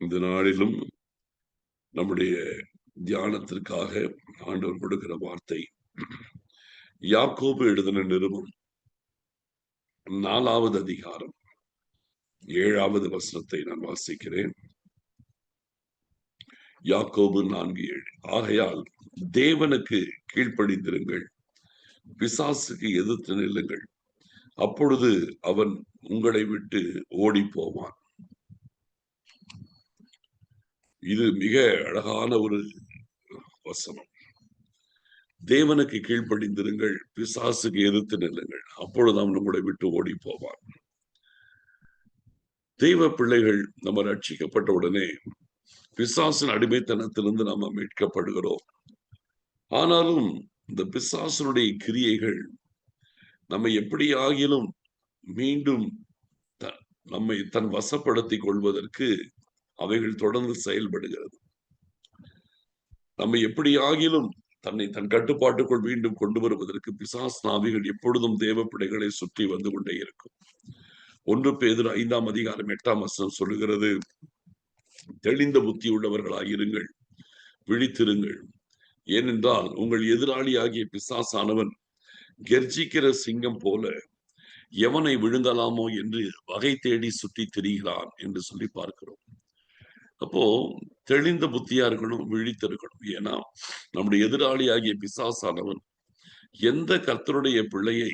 இந்த நாளிலும் நம்முடைய தியானத்திற்காக ஆண்டவர் கொடுக்கிற வார்த்தை யாக்கோபு எழுதின நிருபம் 4வது அதிகாரம் 7வது வசனத்தை நான் வாசிக்கிறேன். யாக்கோபு 4:7. ஆகையால் தேவனுக்கு கீழ்ப்படிந்திருங்கள், பிசாசுக்கு எதிர்த்து நில்லுங்கள், அப்பொழுது அவன் உங்களை விட்டு ஓடி போவான். இது மிக அழகான ஒரு வசனம். தேவனுக்கு கீழ்ப்படிந்திருங்கள், பிசாசுக்கு எதிர்த்து நில்லுங்கள், அப்பொழுது அவன் உங்களை விட்டு ஓடி போவான். தெய்வ பிள்ளைகள் நம்ம ரட்சிக்கப்பட்ட உடனே பிசாசின் அடிமைத்தனத்திலிருந்து நாம மீட்கப்படுகிறோம். ஆனாலும் இந்த பிசாசனுடைய கிரியைகள் நம்ம எப்படி ஆகிலும் மீண்டும் நம்மை தன் வசப்படுத்திக் கொள்வதற்கு அவைகள் தொடர்ந்து செயல்படுகிறது. நம்ம எப்படி ஆகிலும் தன்னை தன் கட்டுப்பாட்டுக்குள் மீண்டும் கொண்டு வருவதற்கு பிசாஸ் நாவிகள் எப்பொழுதும் தேவ பிள்ளைகளை சுற்றி வந்து கொண்டே இருக்கும். 1 பேதுரு 5ஆம் அதிகாரம் 8ஆம் வசனம் சொல்லுகிறது, தெளிந்த புத்தி உள்ளவர்களாயிருங்கள், விழித்திருங்கள். ஏனென்றால் உங்கள் எதிராளியாகிய பிசாசானவன் கெர்ச்சிக்கிற சிங்கம் போல எவனை விழுங்கலாமோ என்று வகை தேடி சுற்றி திரிகிறான் என்று சொல்லி பார்க்கிறோம். அப்போ தெளிந்த புத்தியா இருக்கணும், விழித்திருக்கணும். ஏன்னா நம்முடைய எதிராளியாகிய பிசாசானவன் எந்த கர்த்தருடைய பிள்ளையை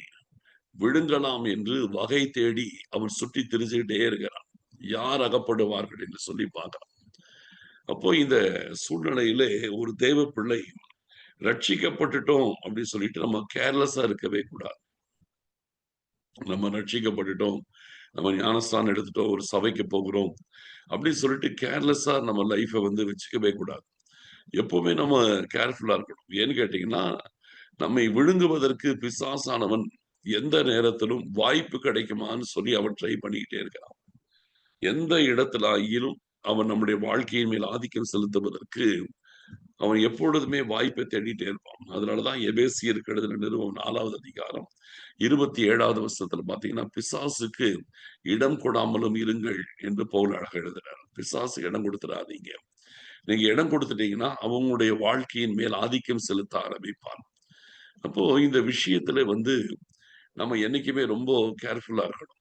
விழுங்கலாம் என்று வகை தேடி அவன் சுற்றி திரிஞ்சுக்கிட்டே இருக்கிறான். யார் அகப்படுவார்கள் என்று சொல்லி பார்க்கிறான். அப்போ இந்த சூழ்நிலையிலே ஒரு தேவ பிள்ளை ரட்சிக்கப்பட்டுட்டோம் அப்படின்னு சொல்லிட்டு நம்ம கேர்லெஸ்ஸா இருக்கவே கூடாது. நம்ம ரட்சிக்கப்பட்டுட்டோம், நம்ம ஞானஸ்தானம் எடுத்துட்டோம், ஒரு சபைக்கு போகிறோம் அப்படின்னு சொல்லிட்டு கேர்லெஸ்ஸா நம்ம லைஃபை வச்சுக்கவே கூடாது. எப்பவுமே நம்ம கேர்ஃபுல்லா இருக்கணும். ஏன்னு கேட்டீங்கன்னா, நம்மை விழுங்குவதற்கு பிசாசானவன் எந்த நேரத்திலும் வாய்ப்பு கிடைக்குமான்னு சொல்லி அவன் ட்ரை பண்ணிக்கிட்டே இருக்கிறான். எந்த இடத்துல ஆகிலும் அவன் நம்முடைய வாழ்க்கையின் மேல் ஆதிக்கம் செலுத்துவதற்கு அவன் எப்பொழுதுமே வாய்ப்பை தேடிட்டே இருப்பான். அதனாலதான் எபேசியருக்கு எழுதின நிருபம் 4வது அதிகாரம் 27வது வசனத்துல பாத்தீங்கன்னா, பிசாசுக்கு இடம் கொடாமலும் இருங்கள் என்று பவுல் அழகா எழுதுறார். பிசாசுக்கு இடம் கொடுத்துடாதீங்க. நீங்க இடம் கொடுத்துட்டீங்கன்னா அவங்களுடைய வாழ்க்கையின் மேல் ஆதிக்கம் செலுத்த ஆரம்பிப்பான். அப்போ இந்த விஷயத்துல நம்ம என்னைக்குமே ரொம்ப கேர்ஃபுல்லா இருக்கணும்.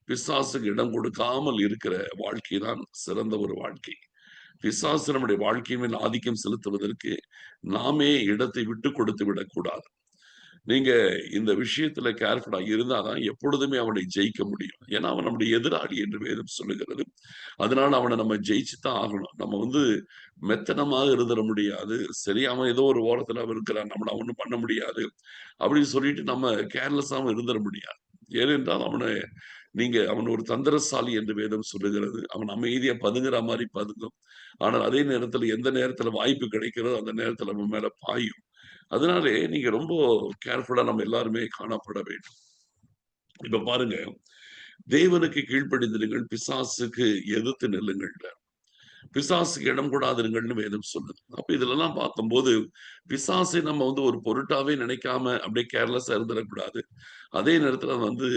பிசாசுக்கு இடம் கொடுக்காமல் இருக்கிற வாழ்க்கை தான் சிறந்த ஒரு வாழ்க்கை. பிசாசு நம்முடைய வாழ்க்கையின் மேல் ஆதிக்கம் செலுத்துவதற்கு நாமே இடத்தை விட்டு கொடுத்து விடக்கூடாது. நீங்க இந்த விஷயத்துல கேர்ஃபுல்லா இருந்தாதான் எப்பொழுதுமே அவனை ஜெயிக்க முடியும். ஏன்னா அவன் நம்முடைய எதிராளி என்று வேதம் சொல்லுகிறது. அதனால அவனை நம்ம ஜெயிச்சுதான் ஆகணும். நம்ம மெத்தனமாக இருந்துட முடியாது. சரி, அவன் ஏதோ ஒரு ஓரத்துல அவன் இருக்கிறான், நம்மள ஒண்ணும் பண்ண முடியாது அப்படின்னு சொல்லிட்டு நம்ம கேர்லெஸ்ஸாவும் இருந்துட முடியாது. ஏனென்றால் அவன் ஒரு தந்திரசாலி என்று வேதம் சொல்லுகிறது. அவன் அமைதியா பதுங்குற மாதிரி பதுங்கும். ஆனால் அதே நேரத்துல எந்த நேரத்துல வாய்ப்பு கிடைக்கிறதோ அந்த நேரத்துல நம்ம மேல பாயும். அதனாலே நீங்க ரொம்ப கேர்ஃபுல்லா நம்ம எல்லாருமே காணப்பட வேண்டும். இப்ப பாருங்க, தேவனுக்கு கீழ்ப்படிந்திருங்கள், பிசாசுக்கு எதிர்த்து நில்லுங்கள், பிசாசுக்கு இடம் கொடாதிருங்கள்னு வேதம் சொல்லுது. அப்ப இதுலலாம் பார்க்கும்போது பிசாசை நம்ம ஒரு பொருட்டாவே நினைக்காம அப்படியே கேர்லெஸ்ஸா இருந்துடக்கூடாது. அதே நேரத்துல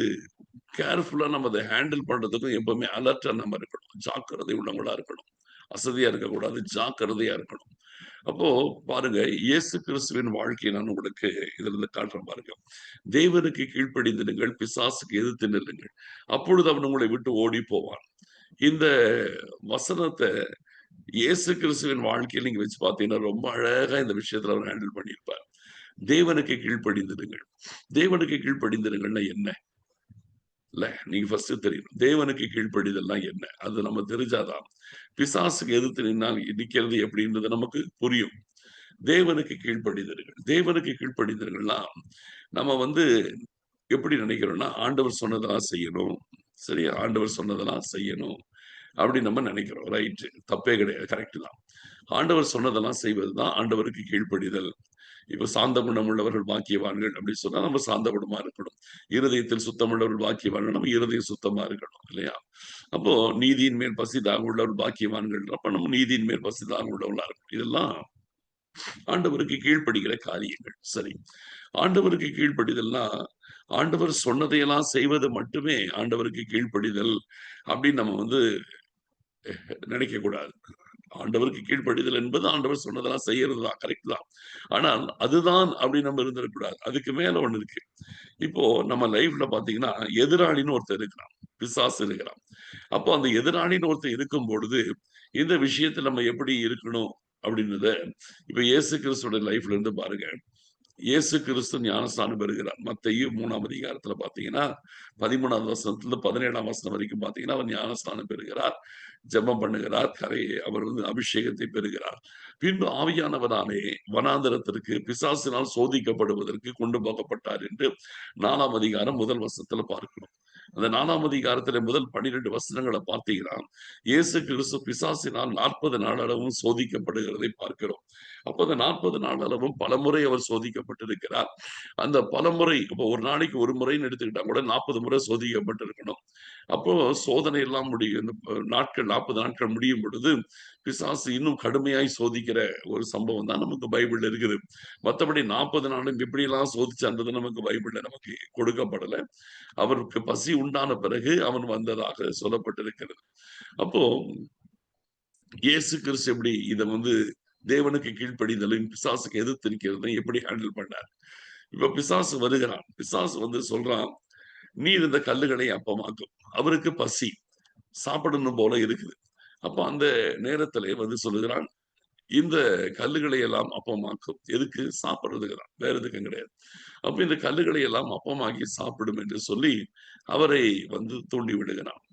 கேர்ஃபுல்லா நம்ம அதை ஹேண்டில் பண்றதுக்கும் எப்பவுமே அலர்ட்டா நம்ம இருக்கணும், ஜாக்கிரதை உள்ளவங்களா இருக்கணும். அசதியா இருக்கக்கூடாது, ஜாக்கிரதையா இருக்கணும். அப்போ பாருங்க, இயேசு கிறிஸ்துவின் வாழ்க்கையை நான் உங்களுக்கு இதுல இருந்து காட்டுறேன் பாருங்க. தேவனுக்கு கீழ்ப்படிந்திருங்கள், பிசாசுக்கு எதிர்த்து நில்லுங்கள், அப்பொழுது அவன் உங்களை விட்டு ஓடி போவான். இந்த வசனத்தை இயேசு கிறிஸ்துவின் வாழ்க்கையில் நீங்க வச்சு பார்த்தீங்கன்னா ரொம்ப அழகா இந்த விஷயத்துல அவர் ஹேண்டில் பண்ணியிருப்பார். தேவனுக்கு கீழ்ப்படிந்திருங்கள். தேவனுக்கு கீழ்ப்படிந்திருங்கள்னா என்ன இல்ல, நீங்க ஃபர்ஸ்ட் தெரியணும். தேவனுக்கு கீழ்ப்படிதல்னா என்ன, அது நம்ம தெரிஞ்சாதான் பிசாசுக்கு எதிர்த்து நிக்கிறது எப்படின்றது நமக்கு புரியும். தேவனுக்கு கீழ்ப்படிதல்கள், தேவனுக்கு கீழ்ப்படிதல்கள்னா நம்ம எப்படி நினைக்கிறோம்னா, ஆண்டவர் சொன்னதெல்லாம் செய்யணும், சரியா, ஆண்டவர் சொன்னதெல்லாம் செய்யணும் அப்படி நம்ம நினைக்கிறோம். ரைட், தப்பே கிடையாது, கரெக்ட் தான். ஆண்டவர் சொன்னதெல்லாம் செய்வதுதான் ஆண்டவருக்கு கீழ்ப்படிதல். இப்ப சாந்த குணம் உள்ளவர்கள் பாக்கியவான்கள் அப்படின்னு சொன்னா நம்ம சாந்த குணமா இருக்கணும். இருதயத்தில் சுத்தமுள்ளவர்கள் பாக்கியவான்கள், நம்ம இருதயம் சுத்தமா இருக்கணும் இல்லையா? அப்போ நீதியின் மேல் பசி தாகம் உள்ளவர்கள் பாக்கியவான்கள், அப்ப நம்ம நீதியின் மேல் பசி தாகம் உள்ளவர்களா இருக்கணும். இதெல்லாம் ஆண்டவருக்கு கீழ்ப்படுகிற காரியங்கள். சரி, ஆண்டவருக்கு கீழ்ப்படிதல்னா ஆண்டவர் சொன்னதையெல்லாம் செய்வது மட்டுமே ஆண்டவருக்கு கீழ்ப்படிதல் அப்படின்னு நம்ம நினைக்க கூடாது. ஆண்டவருக்கு கீழ்ப்படிதல் என்பது ஆண்டவர் சொன்னதெல்லாம் செய்யறது தான், கரெக்ட் தான். ஆனால் அதுதான் அப்படி நம்ம இருந்துடக்கூடாது. அதுக்கு மேல ஒண்ணு இருக்கு. இப்போ நம்ம லைஃப்ல பாத்தீங்கன்னா எதிராளின்னு ஒருத்தர் இருக்கிறான், பிசாசு இருக்கிறான். அப்போ அந்த எதிராளின்னு ஒருத்தர் இருக்கும் பொழுது இந்த விஷயத்துல நம்ம எப்படி இருக்கணும் அப்படின்றத இப்ப இயேசு கிறிஸ்துவோட லைஃப்ல இருந்து பாருங்க. இயேசு கிறிஸ்து ஞானஸ்நானம் பெறுகிறார். மத்தேயு 3ஆம் அதிகாரத்துல பாத்தீங்கன்னா 13வது வசனத்துல 17ஆம் வசனம் வரைக்கும் பாத்தீங்கன்னா அவர் ஞானஸ்நானம் பெறுகிறார், ஜெபம் பண்ணுகிறார், அவர் அபிஷேகத்தை பெறுகிறார். பின்பு ஆவியானவராலே வனாந்தரத்திற்கு பிசாசினால் சோதிக்கப்படுவதற்கு கொண்டு போகப்பட்டார் என்று 4ஆம் அதிகாரம் முதல் வசனத்துல பார்க்கிறோம். அந்த 4ஆம் அதிகாரத்துல முதல் 12 வசனங்களை பார்த்தீங்கன்னா இயேசு கிறிஸ்து பிசாசினால் 40 நாள் அளவும் சோதிக்கப்படுகிறதை பார்க்கிறோம். அப்ப அந்த 40 நாள் அளவும் பலமுறை அவர் சோதிக்கப்பட்டிருக்கிறார். அந்த பலமுறை இப்போ ஒரு நாளைக்கு ஒரு முறைன்னு எடுத்துக்கிட்டா கூட 40 முறை சோதிக்கப்பட்டிருக்கணும். அப்போ சோதனை எல்லாம் முடியும். இந்த நாட்கள் 40 நாட்கள் முடியும் பொழுது பிசாசு இன்னும் கடுமையாய் சோதிக்கிற ஒரு சம்பவம் தான் நமக்கு பைபிள்ல இருக்குது. மற்றபடி 40 நாளும் எப்படியெல்லாம் சோதிச்சான்றது நமக்கு பைபிள்ல நமக்கு கொடுக்கப்படல. அவருக்கு பசி உண்டான பிறகு அவன் வந்ததாக சொல்லப்பட்டிருக்கிறது. அப்போ இயேசு கிறிஸ்து எப்படி இதை தேவனுக்கு கீழ்ப்படிதலையும் பிசாசுக்கு எதிர்த்து நிற்கிறதையும் எப்படி ஹேண்டில் பண்ணார்? இப்ப பிசாசு வருகிறான். பிசாசு சொல்றான், நீர் இந்த கல்லுகளை அப்பமாக்கும். அவருக்கு பசி சாப்பிடணும் போல இருக்குது. அப்ப அந்த நேரத்திலே சொல்லுகிறான், இந்த கல்லுகளை எல்லாம் அப்பமாக்கும். எதுக்கு? சாப்பிடுறதுக்கு தான், வேற எதுக்கும் கிடையாது. அப்ப இந்த கல்லுகளை எல்லாம் அப்பமாக்கி சாப்பிடும் என்று சொல்லி அவரை தூண்டி விடுகிறான்.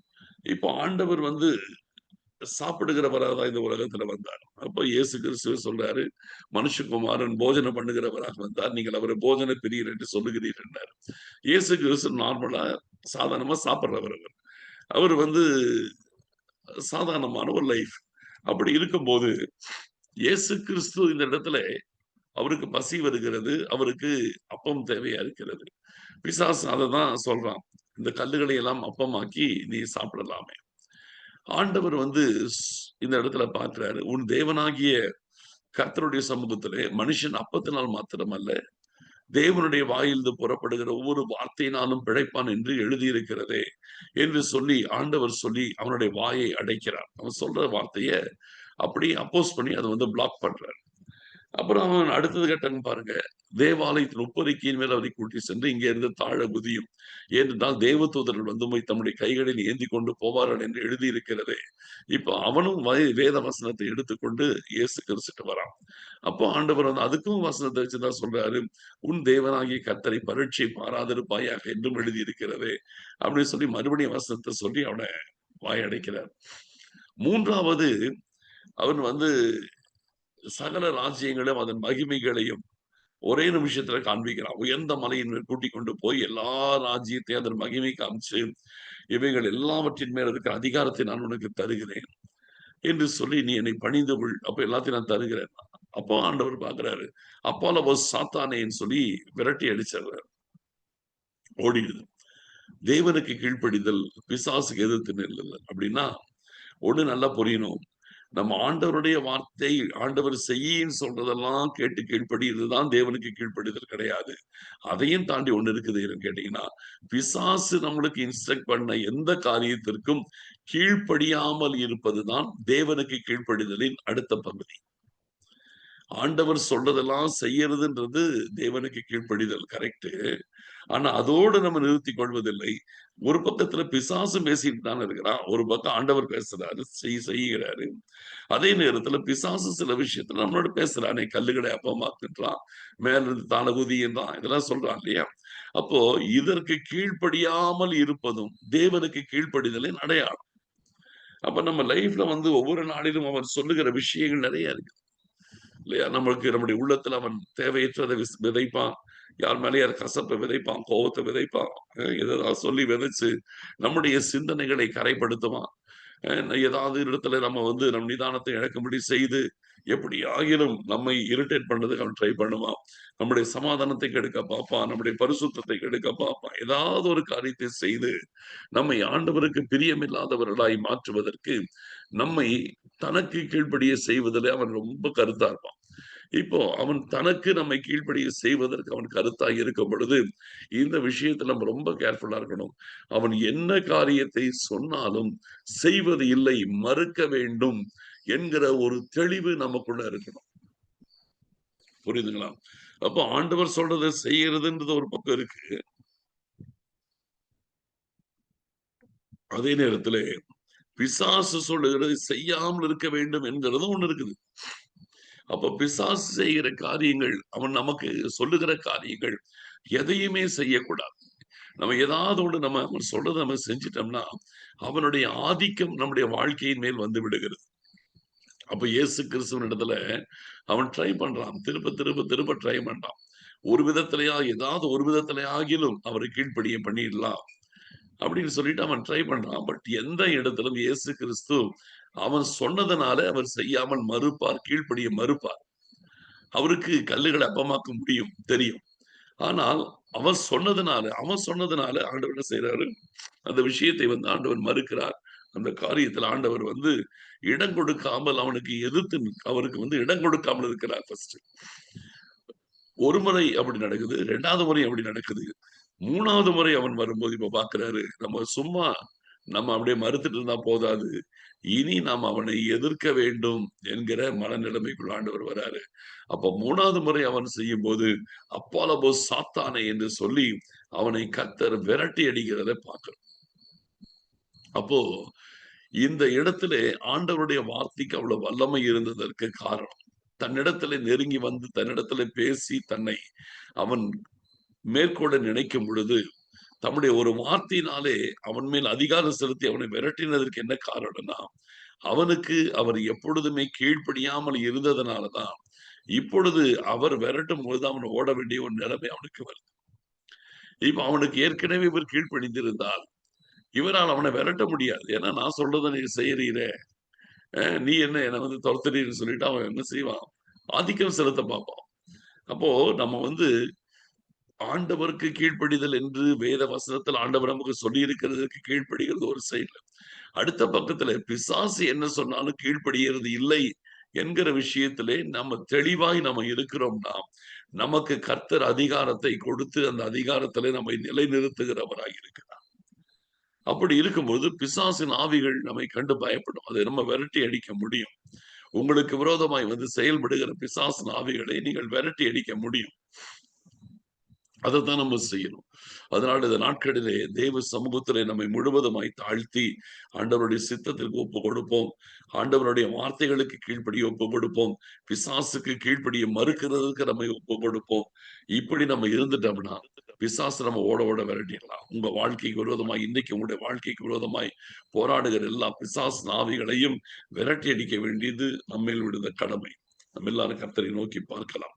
இப்போ ஆண்டவர் சாப்பிடுகிறவராக தான் இந்த உலகத்துல வந்தார். அப்ப இயேசு கிறிஸ்து சொல்றாரு, மனுஷகுமாரன் போஜனம் பண்ணுகிறவராக வந்தார், நீங்கள் அவரை போஜன பிரியர் என்று சொல்லுகிறீர் என்றார். இயேசு கிறிஸ்து நார்மலா சாதாரணமா சாப்பிடுறவர். அவர் சாதாரணமான ஒரு லைஃப். அப்படி இருக்கும்போது இயேசு கிறிஸ்து இந்த இடத்துல அவருக்கு பசி வருகிறது, அவருக்கு அப்பம் தேவையா இருக்கிறது. பிசாசு அதை தான் சொல்றான், இந்த கல்லுகளை எல்லாம் அப்பமாக்கி நீ சாப்பிடலாமே. ஆண்டவர் இந்த இடத்துல பார்க்கிறாரு, உன் தேவனாகிய கர்த்தருடைய சமூகத்திலே மனுஷன் அப்பத்தினால் மாத்திரமல்ல, தேவனுடைய வாயிலிருந்து புறப்படுகிற ஒவ்வொரு வார்த்தையினாலும் பிழைப்பான் என்று எழுதியிருக்கிறதே என்று சொல்லி ஆண்டவர் சொல்லி அவனுடைய வாயை அடைக்கிறார். அவன் சொல்ற வார்த்தைய அப்படி அப்போஸ் பண்ணி அதை பிளாக் பண்றார். அப்புறம் அவன் அடுத்தது கட்டம் பாருங்க, தேவாலயத்தின் உப்பரிக்கையின் மேல் அவரை கூட்டி சென்று இங்கே இருந்து தாழ குதியும், ஏனென்றால் தேவதூதர்கள் போய் தம்முடைய கைகளில் ஏந்தி கொண்டு போவார்கள் என்று எழுதியிருக்கிறதே. இப்ப அவனும் வேத வசனத்தை எடுத்துக்கொண்டு இயேசு கிறிஸ்துட்டு வரான். அப்போ ஆண்டவர் அதுக்கும் வசனத்தை வச்சுதான் சொல்றாரு, உன் தேவனாகிய கர்த்தரை பரீட்சை பாராதிருப்பாயாக என்றும் எழுதியிருக்கிறதே அப்படின்னு சொல்லி மறுபடியும் வசனத்தை சொல்லி அவனை வாயடைக்கிறார். மூன்றாவது அவன் சகல ராஜ்யங்களும் அதன் மகிமைகளையும் ஒரே நிமிஷத்துல காண்பிக்கிறான். உயர்ந்த மலையின் மேல் கூட்டிக் கொண்டு போய் எல்லா ராஜ்யத்தையும் அதன் மகிமை காமிச்சு, இவைகள் எல்லாவற்றின் மேல் இருக்கிற அதிகாரத்தை நான் உனக்கு தருகிறேன் என்று சொல்லி நீ என்னை பணிந்து கொள், அப்ப எல்லாத்தையும் நான் தருகிறேன். அப்போ ஆண்டவர் பாக்குறாரு, அப்போலோ சாத்தானேன்னு சொல்லி விரட்டி அடிச்சார், ஓடிடுது. தேவனுக்கு கீழ்ப்படிதல் பிசாசுக்கு எதிர்த்து நில்லல. அப்படின்னா ஒண்ணு நல்லா புரியணும், நம்ம ஆண்டவருடைய வார்த்தை, ஆண்டவர் செய்யின்னு சொல்றதெல்லாம் கேட்டு கீழ்ப்படிதான் தேவனுக்கு கீழ்ப்படிதல் கிடையாது. அதையும் தாண்டி ஒண்ணு இருக்குது கேட்டீங்கன்னா, பிசாசு நம்மளுக்கு இன்ஸ்ட்ரக்ட் பண்ண எந்த காரியத்திற்கும் கீழ்ப்படியாமல் இருப்பதுதான் தேவனுக்கு கீழ்ப்படிதலின் அடுத்த பகுதி. ஆண்டவர் சொல்றதெல்லாம் செய்யறதுன்றது தேவனுக்கு கீழ்ப்படிதல், கரெக்ட். ஆனா அதோடு நம்ம நிறுத்திக் கொள்வதில்லை. ஒரு பக்கத்துல பிசாசு பேசிட்டு தானே இருக்கிறான், ஒரு பக்கம் ஆண்டவர் பேசுறாரு, செய்கிறாரு. அதே நேரத்துல பிசாசு சில விஷயத்துல நம்மளோட பேசுறானே, கல்லுகளை அப்பமாக்குன்றான், மேல இருந்து தாளகுதின்றான், இதெல்லாம் சொல்றான் இல்லையா? அப்போ இதற்கு கீழ்ப்படியாமல் இருப்பதும் தேவனுக்கு கீழ்ப்படிதலின் அடையாளம். அப்ப நம்ம லைஃப்ல ஒவ்வொரு நாளிலும் அவர் சொல்லுகிற விஷயங்கள் நிறைய இருக்கு இல்லையா? நம்மளுக்கு நம்முடைய உள்ளத்துல அவன் தேவையற்றதை விதைப்பான், யார் மேலேயார் கசப்பை விதைப்பான், கோபத்தை விதைப்பான், ஏதாவது சொல்லி விதைச்சு நம்முடைய சிந்தனைகளை கரைப்படுத்துவான். ஏதாவது இடத்துல நம்ம நம் நிதானத்தை இழக்கும்படி செய்து எப்படி ஆகிலும் நம்மை இரிட்டேட் பண்றதுக்கு அவன் ட்ரை பண்ணுவான். நம்முடைய சமாதானத்தை கெடுக்க பார்ப்பான், நம்முடைய பரிசுத்தத்தை கெடுக்க பார்ப்பான். ஏதாவது ஒரு காரியத்தை செய்து நம்மை ஆண்டவருக்கு பிரியமில்லாதவர்களாய் மாற்றுவதற்கு, நம்மை தனக்கு கீழ்ப்படிய செய்வதில் அவன் ரொம்ப கருத்தா இருப்பான். இப்போ அவன் தனக்கு நம்மை கீழ்ப்படிய செய்வதற்கு அவன் கருத்தாய் இருக்கும் பொழுது, இந்த விஷயத்துல நம்ம ரொம்ப கேர்ஃபுல்லா இருக்கணும். அவன் என்ன காரியத்தை சொன்னாலும் செய்வது இல்லை, மறுக்க வேண்டும் என்கிற ஒரு தெளிவு நமக்குள்ள இருக்கணும். புரியுதுங்களா? அப்போ ஆண்டவர் சொல்றத செய்யறதுன்றது ஒரு பக்கம் இருக்கு. அதே நேரத்திலே பிசாசு சொல்லுகிறதை செய்யாமல் இருக்க வேண்டும் என்கிறதும் ஒண்ணு இருக்குது. அப்ப பிசாசு செய்கிற காரியங்கள், அவன் நமக்கு சொல்லுகிற காரியங்கள் எதையுமே செய்யக்கூடாது. நம்ம ஏதாவது ஒண்ணு அவன் சொல்றத நம்ம செஞ்சுட்டோம்னா, அவனுடைய ஆதிக்கம் நம்முடைய வாழ்க்கையின் மேல் வந்து விடுகிறது. அப்ப இயேசு கிறிஸ்துவின் இடத்துல அவன் ட்ரை பண்றான். திரும்ப, திரும்ப, திரும்ப ட்ரை பண்றான். ஒரு விதத்திலயா ஏதாவது ஒரு விதத்திலயாகிலும் அவரை கீழ்ப்படிய பண்ணிடலாம் அப்படின்னு சொல்லிட்டு அவன் ட்ரை பண்றான். பட் எந்த இடத்திலும் இயேசு கிறிஸ்து அவன் சொன்னதனால அவர் செய்யாமல் மறுப்பார், கீழ்ப்படிய மறுப்பார். அவருக்கு கல்லுகளை அப்பமாக்க முடியும், தெரியும். ஆனால் அவன் சொன்னதுனால ஆண்டவர் என்ன செய்றாரு? அந்த விஷயத்தை ஆண்டவர் மறுக்கிறார். அந்த காரியத்துல ஆண்டவர் இடம் கொடுக்காமல் அவனுக்கு எதிர்த்து அவருக்கு இடம் கொடுக்காமல் இருக்கிறார் ஃபர்ஸ்ட். ஒரு முறை அப்படி நடக்குது. 2வது முறை அப்படி நடக்குது. 3வது முறை அவன் வரும்போது இப்ப பார்க்கிறாரு. நம்ம அப்படியே மறுத்துட்டு இருந்தா போதாது. இனி நாம் அவனை எதிர்க்க வேண்டும் என்கிற மனநிலைமைக்குள் ஆண்டவர் வராரு. அப்ப 3வது முறை அவன் செய்யும்போது, அப்பாலபோ சாத்தானே என்று சொல்லி அவனை கர்த்தர் விரட்டி அடிக்கிறத பார்க்கிறோம். அப்போ இந்த இடத்திலே ஆண்டவருடைய வார்த்தைக்கு அவ்வளவு வல்லமை இருந்ததற்கு காரணம். தன்னிடத்திலே நெருங்கி வந்து தன்னிடத்திலே பேசி தன்னை அவன் மேற்கொள்ள நினைக்கும் பொழுது, தம்முடைய ஒரு வார்த்தையினாலே அவன் மேல் அதிகாரம் செலுத்தி அவனை விரட்டினதற்கு என்ன காரணம்னா, அவர் எப்பொழுதுமே கீழ்ப்படியாமல் இருந்ததனாலதான், இப்பொழுது அவர் விரட்டும் பொழுது அவன் ஓட வேண்டிய ஒரு நிலைமை அவனுக்கு வருது. இப்ப அவனுக்கு ஏற்கனவே இவர் கீழ்ப்படிந்திருந்தால், இவரால் அவனை விரட்ட முடியாது. ஏன்னா நான் சொல்றத நீ செய்றீரே, நீ என்ன என்ன துரத்துறீன்னு சொல்லிட்டு அவன் என்ன செய்வான்? ஆதிக்கம் செலுத்த பார்ப்பான். அப்போ நம்ம ஆண்டவருக்கு கீழ்ப்படிதல் என்று வேத வசனத்தில் ஆண்டவர் நமக்கு சொல்லி இருக்கிறதற்கு கீழ்ப்படிகிறது ஒரு சைடுல. அடுத்த பக்கத்துல பிசாசு என்ன சொன்னாலும் கீழ்ப்படிகிறது இல்லை என்கிற விஷயத்திலே நம்ம தெளிவாய் நம்ம இருக்கிறோம்னா, நமக்கு கர்த்தர் அதிகாரத்தை கொடுத்து அந்த அதிகாரத்திலே நம்மை நிலைநிறுத்துகிறவராய் இருக்கிறார். அப்படி இருக்கும்போது பிசாசின் ஆவிகள் நம்மை கண்டு பயப்படும். அதை நம்ம விரட்டி அடிக்க முடியும். உங்களுக்கு விரோதமாய் செயல்படுகிற பிசாசின் ஆவிகளை நீங்கள் விரட்டி அடிக்க முடியும். அதைத்தான் நம்ம செய்யணும். அதனால இந்த நாட்களிலே தேவ சமூகத்திலே நம்மை முழுவதுமாய் தாழ்த்தி ஆண்டவருடைய சித்தத்திற்கு ஒப்பு கொடுப்போம். ஆண்டவருடைய வார்த்தைகளுக்கு கீழ்ப்படிய ஒப்பு கொடுப்போம். பிசாசுக்கு கீழ்ப்படிய மறுக்கிறதுக்கு நம்மை ஒப்பு கொடுப்போம். இப்படி நம்ம இருந்துட்டோம்னா பிசாசு நம்ம ஓட ஓட விரட்டிடலாம். உங்க வாழ்க்கைக்கு விரோதமாய் இன்னைக்கு உங்களுடைய வாழ்க்கைக்கு விரோதமாய் போராடுகிற எல்லா பிசாசு ஆவிகளையும் விரட்டி அடிக்க வேண்டியது நம்மேல் விடுத கடமை. நம்ம எல்லாரும் கர்த்தரை நோக்கி பார்க்கலாம்.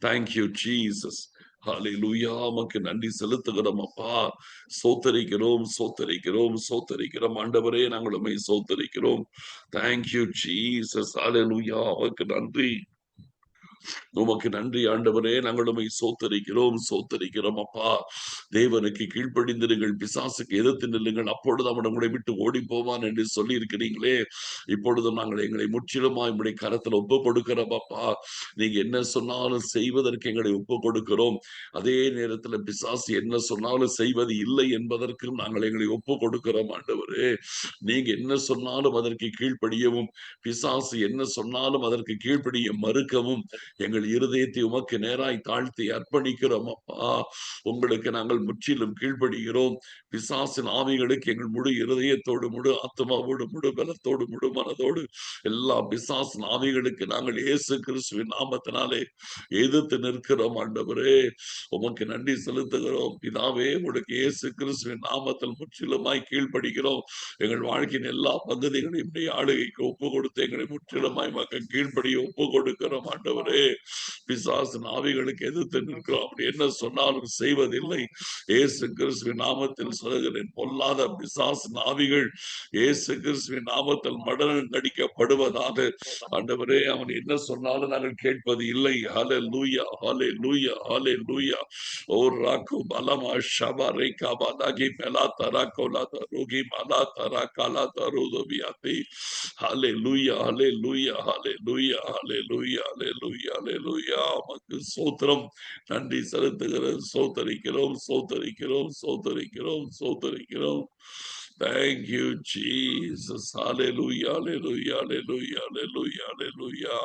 Thank you Jesus. ஹalleluya. உமக்கு நன்றி செலுத்துகிறோம் அப்பா. ஸ்தோத்திரிக்கிறோம், ஸ்தோத்திரிக்கிறோம், ஸ்தோத்திரிக்கிறோம். ஆண்டவரே நாங்கள் உம்மை ஸ்தோத்திரிக்கிறோம். Thank you Jesus. ஹalleluya. உமக்கு நன்றி. உமக்கு நன்றி ஆண்டவரே. நாங்கள் உம்மை ஸ்தோத்திரிக்கிறோம், ஸ்தோத்திரிக்கிறோம் அப்பா. தேவனுக்கு கீழ்ப்படிந்திருங்கள், பிசாசுக்கு எதிர்த்து நில்லுங்கள். அப்பொழுது அவன் உங்களை விட்டு ஓடி போவான் என்று சொல்லி இருக்கிறீங்களே. இப்பொழுதும் நாங்கள் எங்களை முற்றிலுமாய் உம்முடைய கரத்துல ஒப்பு கொடுக்கிறோம் அப்பா. நீங்க என்ன சொன்னாலும் செய்வதற்கு எங்களை ஒப்பு கொடுக்கிறோம். அதே நேரத்துல பிசாசு என்ன சொன்னாலும் செய்வது இல்லை என்பதற்கும் நாங்கள் எங்களை ஒப்பு கொடுக்கிறோம் ஆண்டவரே. நீங்க என்ன சொன்னாலும் அதற்கு கீழ்ப்படியவும், பிசாசு என்ன சொன்னாலும் அதற்கு கீழ்ப்படிய மறுக்கவும் எங்கள் இருதயத்தை உமக்கு நேராய் தாழ்த்தி அர்ப்பணிக்கிறோம் அப்பா. உங்களுக்கு நாங்கள் முற்றிலும் கீழ்ப்படுகிறோம். பிசாசின் ஆவிகளுக்கு எங்கள் முழு இருதயத்தோடு, முழு ஆத்மாவோடு, முழு பலத்தோடு, முழு மனதோடு எல்லா பிசாசின் ஆவிகளுக்கு நாங்கள் இயேசு கிறிஸ்துவின் நாமத்தினாலே எதிர்த்து நிற்கிறோம் ஆண்டவரே. உமக்கு நன்றி செலுத்துகிறோம் பிதாவே. உங்களுக்கு இயேசு கிறிஸ்துவின் நாமத்தில் முற்றிலுமாய் கீழ்ப்படுகிறோம். எங்கள் வாழ்க்கையின் எல்லா பகுதிகளையும் ஆளுகைக்கு ஒப்பு கொடுத்து எங்களை முற்றிலுமாய் மக்கள் கீழ்ப்படிய ஒப்பு கொடுக்கிறோம் ஆண்டவரே. பிசாசின் ஆவிகளுக்கு எதிர்த்து நிற்கிறோம். அப்படி என்ன சொன்னாலும் செய்வதில்லை. இயேசு கிறிஸ்துவின் நாமத்தில் சொல்கிறேன், பொல்லாத பிசாசின் ஆவிகள் இயேசு கிறிஸ்துவின் நாமத்தில் மடலம் கடிக்கப்படுவதாக. ஆண்டவரே, அவன் என்ன சொன்னாலும் நாங்கள் கேட்பது இல்லை. ஹalleluya, ஹalleluya, ஹalleluya. ஓ ராக்கு பலமா ஷபரை கபாலாகி மெலாதரா கோலாத ரோகி மலாதரா காலாத ரோதோபியாதி. ஹalleluya, ஹalleluya, ஹalleluya, ஹalleluya, ஹalleluya. அல்லேலூயா. உமக்கு ஸ்தோத்திரம். நன்றி செலுத்துகிறோம், ஸ்தோத்தரிக்கிறோம், ஸ்தோத்தரிக்கிறோம், ஸ்தோத்தரிக்கிறோம், ஸ்தோத்தரிக்கிறோம். Thank you, Jesus. Hallelujah, hallelujah, hallelujah, hallelujah, hallelujah.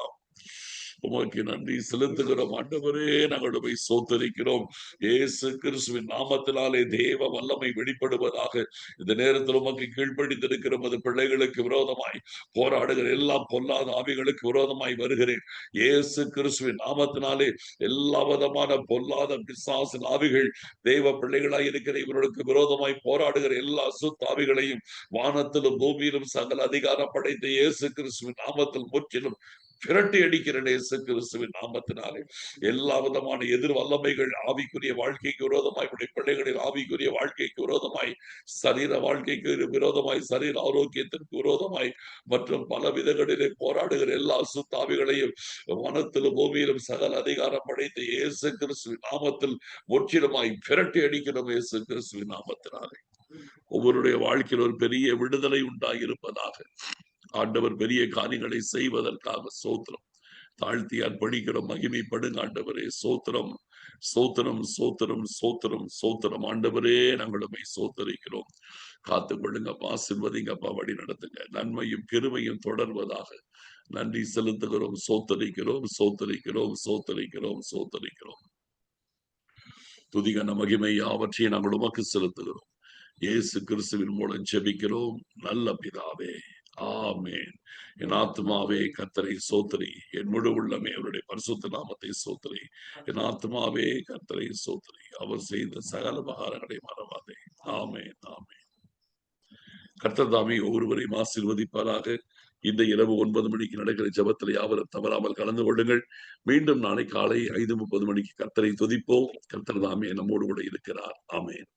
உமக்கு நன்றி செலுத்துகிறோம் ஆண்டவரே. நாங்கள் உம்மை ஸ்தோத்தரிக்கிறோம். இயேசு கிறிஸ்துவின் நாமத்தினாலே தேவ வல்லமை வெளிப்படுவதாக. இந்த நேரத்தில் உமக்கு கீழ்ப்படிந்திருக்கிற உமது பிள்ளைகளுக்கு விரோதமாய் போராடுகிற எல்லா பொல்லாத ஆவிகளுக்கு விரோதமாய் வருகிறேன். இயேசு கிறிஸ்துவின் நாமத்தினாலே எல்லா விதமான பொல்லாத பிசாசின் ஆவிகள் தேவ பிள்ளைகளாய் இருக்கிற இவர்களுக்கு விரோதமாய் போராடுகிற எல்லா அசுத்தாவிகளையும் வானத்திலும் பூமியிலும் சகல அதிகாரம் படைத்த இயேசு கிறிஸ்துவின் நாமத்தில் முற்றிலும் விரட்டி அடிக்கிறேன் இயேசு கிறிஸ்துவின் நாமத்தினாலே. எல்லா விதமான எதிர் வல்லமைகள் ஆவிக்குரிய வாழ்க்கைக்கு விரோதமாய், பிள்ளைகளின் ஆவிக்குரிய வாழ்க்கைக்கு விரோதமாய், சரீர வாழ்க்கைக்கு விரோதமாய், சரீர ஆரோக்கியத்திற்கு விரோதமாய் மற்றும் பல விதங்களிலே போராடுகிற எல்லா அசுத்தாவிகளையும் வனத்திலும் பூமியிலும் சகல அதிகாரம் படைத்த இயேசு கிறிஸ்துவின் நாமத்தில் முற்றிலுமாய் விரட்டி அடிக்கிறோம் இயேசு கிறிஸ்துவின் நாமத்தினாலே. ஒவ்வொருடைய வாழ்க்கையில் ஒரு பெரிய விடுதலை உண்டாயிருப்பதாக. ஆண்டவர் பெரிய காரியங்களை செய்வதற்காக சோத்திரம். தாழ்த்தி அர்ப்பணிக்கிறோம். மகிமைப்படுங்க ஆண்டவரே. சோத்திரம், சோத்திரம், சோத்திரம், சோத்திரம், சோத்திரம். ஆண்டவரே நாங்களுமே சோத்தரிக்கிறோம். காத்துக் கொள்ளுங்கப்பா, ஆசீர்வதிங்கப்பா, வழி நடத்துங்க. நன்மையும் கிருமையும் தொடர்வதாக. நன்றி செலுத்துகிறோம், சோத்தரிக்கிறோம், சோத்தரிக்கிறோம், சோத்தரிக்கிறோம், சோத்தரிக்கிறோம். துதிகன மகிமை யாவற்றையும் நாங்கள் உமக்கு செலுத்துகிறோம். இயேசு கிறிஸ்துவின் மூலம் ஜெபிக்கிறோம் நல்ல பிதாவே. ஆமென். என் ஆத்மாவே கர்த்தரை சோத்தரி, என் முழு உள்ளமே அவருடைய பரிசுத்த நாமத்தை சோத்தரி. என் ஆத்மாவே கர்த்தரை சோத்தரி, அவர் செய்த சகல உபகாரங்களை மறவாதே. ஆமென், ஆமென். கர்த்தர் தாமே ஒவ்வொருவரையும் ஆசீர்வதிப்பாராக. இந்த இரவு 9 மணிக்கு நடக்கிற ஜெபத்தில் யாவரும் தவறாமல் கலந்து கொள்ளுங்கள். மீண்டும் நாளை காலை 5:30 மணிக்கு கர்த்தரை துதிப்போம். கர்த்தர் தாமே நம்மோடு கூட இருக்கிறார். ஆமென்.